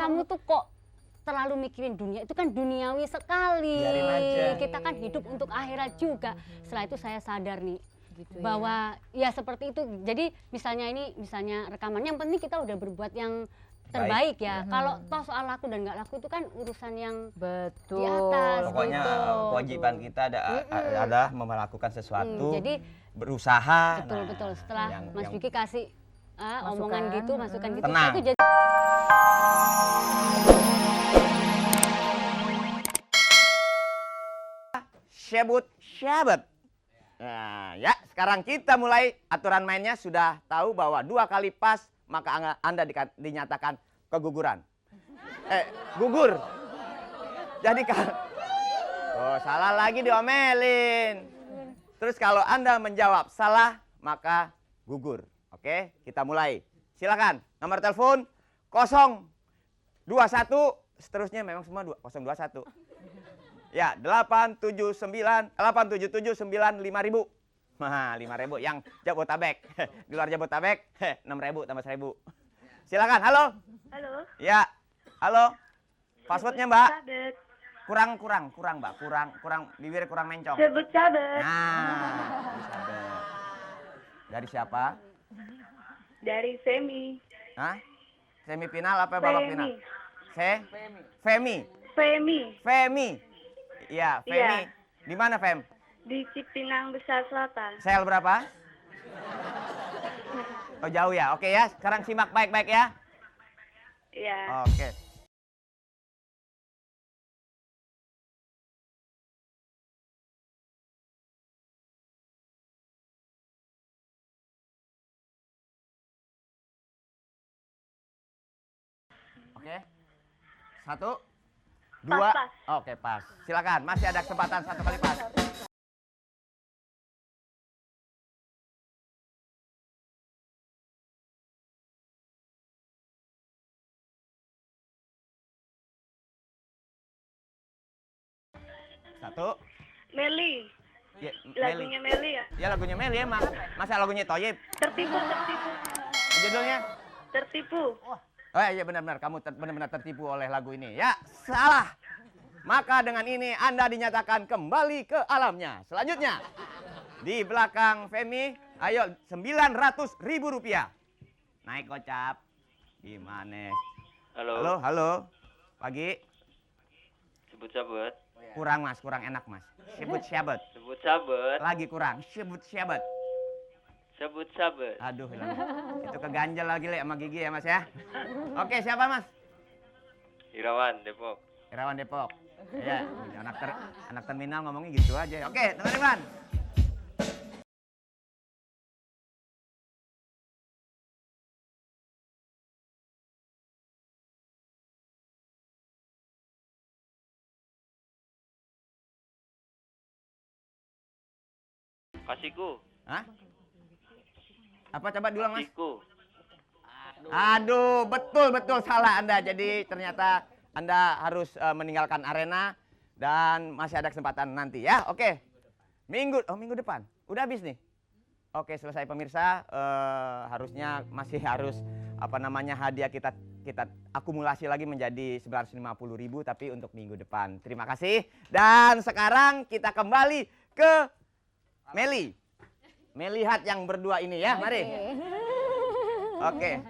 kamu tuh kok terlalu mikirin dunia, itu kan duniawi sekali. Biarin aja. Kita kan hidup untuk akhirat juga. Setelah itu saya sadar nih Gitu bahwa ya seperti itu. Jadi misalnya rekaman, yang penting kita udah berbuat yang terbaik ya. Kalau toh soal laku dan nggak laku itu kan urusan yang Betul. di atas. Pokoknya gitu. kewajiban kita adalah melakukan sesuatu, Jadi berusaha. betul. Setelah yang- Mas yang- Vicky kasih omongan gitu, masukan gitu, Tenang. itu jadi Syabat. Nah, ya, sekarang kita mulai. Aturan mainnya sudah tahu bahwa 2 kali pas, maka Anda dinyatakan keguguran. Gugur. Jadi oh, salah lagi diomelin. Terus kalau Anda menjawab salah, maka gugur. Oke, kita mulai. Silakan. Nomor telepon 021, seterusnya memang semua 021. Ya, 87795.000. Nah, 5.000 yang Jabotabek. Di luar Jabotabek 6.000 tambah 1.000. Silakan. Halo. Halo. Ya. Halo. Passwordnya, Mbak. Cabet. Kurang, Mbak. Kurang bibir kurang mencong. Sebut cabet. Nah, Sabet. Dari siapa? Dari Femi. Hah? Semifinal apa babak final? Femi. Iya, Femi. Iya. Di mana, Fem? Di Cipinang Besar Selatan. Sel berapa? Oh, jauh ya. Oke ya, sekarang simak baik-baik ya. Iya. Oke. Oke. 1, 2. Pas. Oke, pas. Silakan. Masih ada kesempatan 1 kali pas. Satu. Meli. Ya, Lagunya Meli ya. Ya lagunya Meli emang. Masa lagunya Toyib? Tertipu. Judulnya? Tertipu. Oh iya benar-benar, kamu benar-benar tertipu oleh lagu ini. Ya, salah. Maka dengan ini Anda dinyatakan kembali ke alamnya. Selanjutnya, di belakang Femi, ayo 900.000 rupiah. Naik gocap. Gimana? Halo. Halo. Pagi. Sebut sabet. Kurang mas, kurang enak mas. Sebut syabat. Sebut sabet. Lagi kurang. Sebut syabat. Sebut sabet. Aduh, hilang. Itu keganjel lagi Le sama gigi ya mas ya. Oke, siapa mas? Irawan, Depok. Irawan Depok. Ya, anak terminal ngomongnya gitu aja. Oke, teman-teman. Kasihku. Hah? Apa coba dulu mas? Kasihku. Aduh, betul salah Anda. Jadi ternyata Anda harus meninggalkan arena dan masih ada kesempatan nanti ya. Oke. Minggu depan. Udah habis nih. Oke, selesai pemirsa. Harusnya masih harus hadiah kita akumulasi lagi menjadi 950.000 tapi untuk minggu depan. Terima kasih. Dan sekarang kita kembali ke Meli. Melihat yang berdua ini ya, mari. Oke.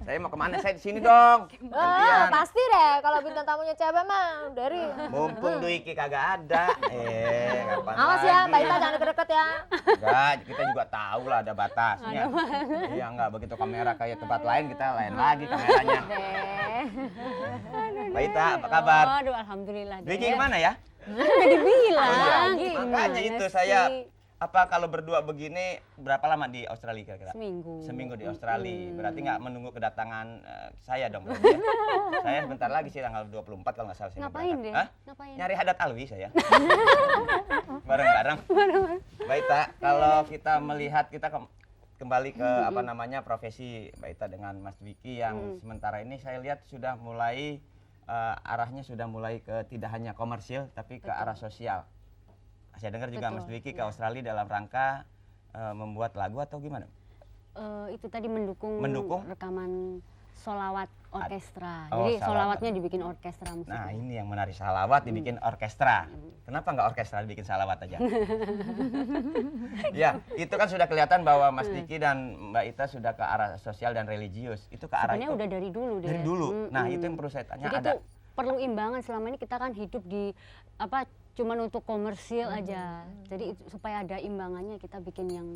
Saya mau kemana? Saya di sini dong. Gantian. Pasti deh kalau bintang tamunya cewek mah dari. Mumpung Duiki kagak ada. Kapan Awas ya, lagi? Mbak Ita jangan deket-deket ya. Enggak, kita juga tahu lah ada batasnya. Iya enggak, begitu kamera kayak tempat lain kita lain lagi kameranya. Mbak Ita, apa kabar? Aduh, alhamdulillah. Duiki kemana ya? Udah dibilang. Makanya itu Gimana saya sih? kalau berdua begini berapa lama di Australia kira-kira? Seminggu di Australia. Berarti nggak menunggu kedatangan saya dong. Berarti ya? Saya sebentar lagi sih tanggal 24 kalau nggak salah saya Ngapain berangkat. deh? Hah? Ngapain? Nyari hadat alwi saya. Bareng-bareng. Mbak Ita, kalau kita melihat kita kembali ke profesi Mbak Ita dengan Mas Dwiki yang sementara ini saya lihat sudah mulai arahnya sudah mulai ke tidak hanya komersil tapi ke arah sosial. Saya dengar juga Mas Dwiki ke Australia dalam rangka membuat lagu atau gimana? Itu tadi mendukung Mendukung? rekaman solawat orkestra. Oh, Jadi salawat. solawatnya dibikin orkestra musik. Nah ini yang menarik, salawat dibikin orkestra. Kenapa nggak orkestra dibikin salawat aja? Ya, itu kan sudah kelihatan bahwa Mas Diki dan Mbak Ita sudah ke arah sosial dan religius. Itu ke arah Sebenarnya itu. udah dari dulu deh. Dari dulu. Nah itu yang perlu saya tanya. Jadi Ada itu perlu imbangan. Selama ini kita kan hidup di apa cuman untuk komersil aja. Jadi supaya ada imbangannya kita bikin yang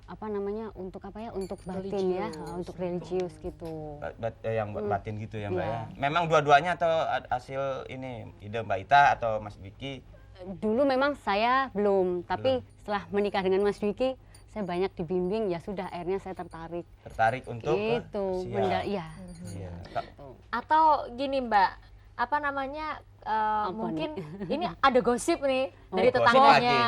apa namanya untuk apa ya, untuk batin ya, untuk religius gitu. yang batin gitu ya Mbak Iya. ya. Memang dua-duanya atau hasil ini ide Mbak Ita atau Mas Diki? Dulu memang saya belum, tapi setelah menikah dengan Mas Dwiki saya banyak dibimbing, ya sudah akhirnya saya Tertarik untuk itu siap. iya. Iya. Atau gini Mbak, apa namanya, mungkin ini ada gosip nih dari gosip tetangganya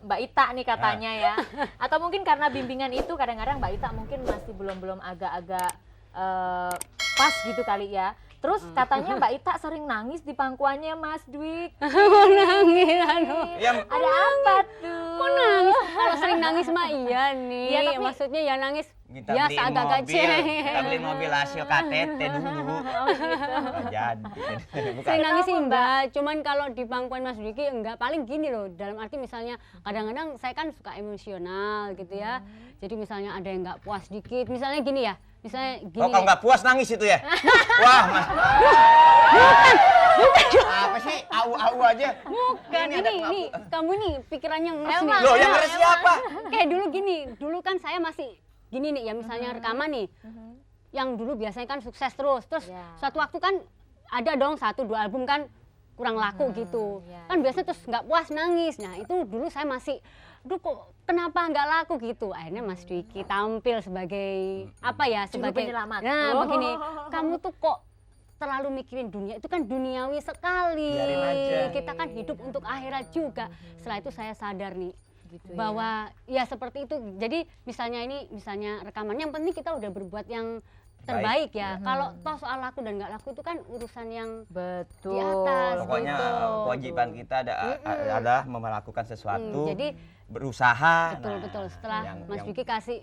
Mbak Ita nih katanya ya. Atau mungkin karena bimbingan itu kadang-kadang Mbak Ita mungkin masih belum agak-agak pas gitu kali ya. Terus katanya Mbak Ita sering nangis di pangkuannya Mas Dwik. Kok nangis aduh. Ya, Ada apa tuh? Kok nangis? Kalau sering nangis mah iya nih. Iya, tapi- Maksudnya ya nangis kita biasa beliin agak-agak mobil, cengeng. kita beliin mobil hasil KTT dulu. Nggak jadi. Bukan. Sering nangis sih Mbak, cuman kalau di pangkuan Mas Dwiki enggak, paling gini loh, dalam arti misalnya kadang-kadang saya kan suka emosional gitu ya. Jadi misalnya ada yang nggak puas dikit, misalnya gini ya, misalnya gini. Oh, kalau nggak puas nangis itu ya? Wah, Mas. Apa sih? Au aja. Bukan, ada ini kamu nih pikirannya nges nih. Loh, yang ngeres siapa? Kayak dulu gini, dulu kan saya masih gini nih ya, misalnya rekaman nih. Yang dulu biasanya kan sukses terus Ya. suatu waktu kan ada dong 1-2 album kan kurang laku gitu. ya, Kan biasanya terus nggak puas nangis. Nah itu dulu saya masih, aduh kok kenapa nggak laku gitu. Akhirnya Mas Dwiki tampil sebagai apa ya, sebagai penyelamat. Nah Oh. begini, kamu tuh kok terlalu mikirin dunia, itu kan duniawi sekali. Biarin aja. Kita kan hidup untuk akhirat juga. Setelah itu saya sadar nih Gitu bahwa ya seperti itu. Jadi misalnya rekaman, yang penting kita udah berbuat yang terbaik ya. Kalau toh soal laku dan nggak laku itu kan urusan yang Betul. di atas. Pokoknya gitu. kewajiban kita adalah melakukan sesuatu, Jadi berusaha. betul. Setelah Mas yang- Dwiki kasih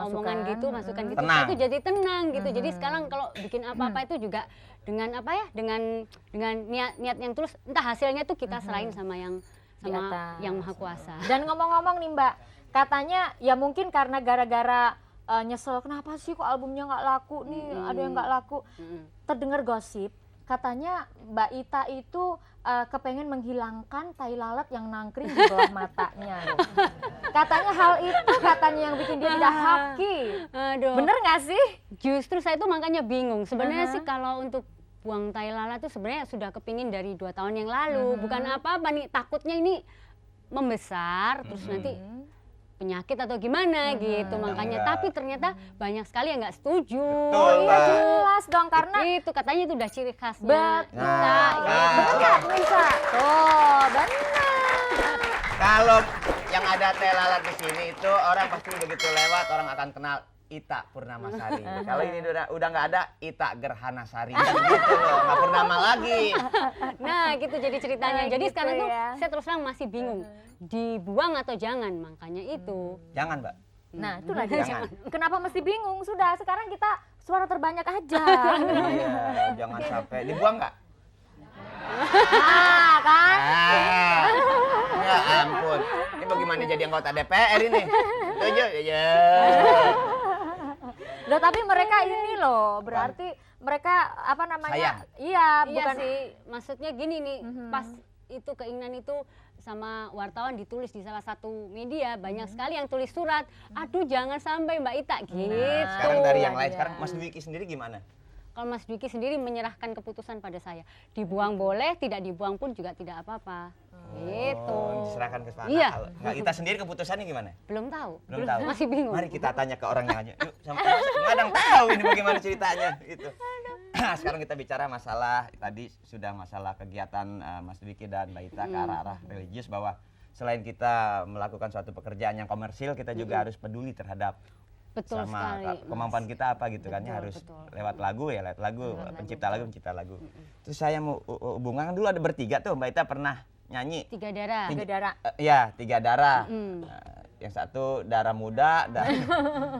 omongan gitu, masukan gitu, Tenang. saya tuh jadi tenang gitu. Jadi sekarang kalau bikin apa-apa itu juga dengan apa ya, dengan niat yang tulus. Entah hasilnya tuh kita serahin sama yang Di atas. yang maha kuasa. Dan ngomong-ngomong nih Mbak, katanya ya mungkin karena gara-gara nyesel kenapa sih kok albumnya nggak laku nih, ada yang nggak laku. Terdengar gosip, katanya Mbak Ita itu kepengen menghilangkan tai lalat yang nangkring di bawah matanya. Loh. Katanya hal itu katanya yang bikin dia tidak happy. Aduh. Bener nggak sih? Justru saya tuh makanya bingung. Sebenarnya sih kalau untuk buang tai lalat tuh sebenarnya sudah kepingin dari 2 tahun yang lalu. Bukan apa-apa nih, takutnya ini membesar terus nanti penyakit atau gimana gitu. Makanya Enggak. tapi ternyata banyak sekali yang nggak setuju. Betul, Iya Mbak. jelas dong karena Itu katanya itu udah ciri khasnya betul. kita. Bener nggak bisa? Tuh bener. Kalau yang ada teh lalat di sini itu orang pasti begitu lewat orang akan kenal Ita Purnamasari. Kalau ini udah nggak ada Ita Gerhanasari. Gitu loh, nggak Purnama lagi. Nah gitu jadi ceritanya. Jadi Gitu sekarang tuh ya. saya terus terang masih bingung. Dibuang atau jangan, makanya itu. Jangan, Mbak. Nah itulah dia. Jangan. Kenapa mesti bingung? Sudah sekarang kita suara terbanyak aja. Iya, jangan sampai dibuang nggak? Nah kan? Ya ampun. Ini bagaimana jadi anggota DPR ini? Setuju? Ya. Loh tapi mereka ini loh, berarti mereka apa namanya? Sayang. Iya, Iya bukan sih, maksudnya gini nih, pas itu keinginan itu sama wartawan ditulis di salah satu media, banyak sekali yang tulis surat, aduh jangan sampai Mbak Ita gitu. Sekarang dari yang lain, Iya. sekarang Mas Dwiki sendiri gimana? Kalau Mas Dwiki sendiri menyerahkan keputusan pada saya, dibuang boleh, tidak dibuang pun juga tidak apa-apa. Gitu. Oh, diserahkan ke sana. Iya. Kalau Mbak Ita sendiri keputusannya gimana? Belum tahu. Belum tahu. Masih bingung. Mari kita tanya ke orangnya aja. Yuk, nggak ada yang tahu ini bagaimana ceritanya. Itu. Sekarang kita bicara masalah tadi sudah masalah kegiatan Mas Dwiki dan Mbak Ita ke arah religius, bahwa selain kita melakukan suatu pekerjaan yang komersil, kita juga harus peduli terhadap Betul sama sekali. kemampuan kita apa gitu kan ya, Betul, harus betul. lewat lagu ya, lewat lagu, pencipta lagu. Terus saya mau hubungan dulu ada bertiga tuh, Mbak Ita pernah nyanyi. 3 darah. Tiga darah. Ya, 3 darah. Mm. Yang satu darah muda dan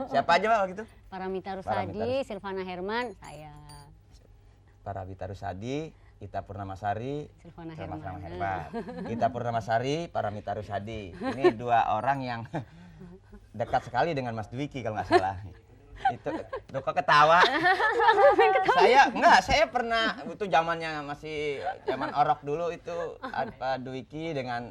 siapa aja Mbak waktu itu? Paramita Paramita Rusadi, Silvana Herman, saya. Paramita Rusadi, Ita Purnamasari, Silvana sama-sama Herman. hebat. Ita Purnamasari, Paramita Rusadi. Ini dua orang yang dekat sekali dengan Mas Dwiki kalau nggak salah. Itu kok ketawa. Saya pernah itu zamannya masih zaman orok dulu itu Dwiki dengan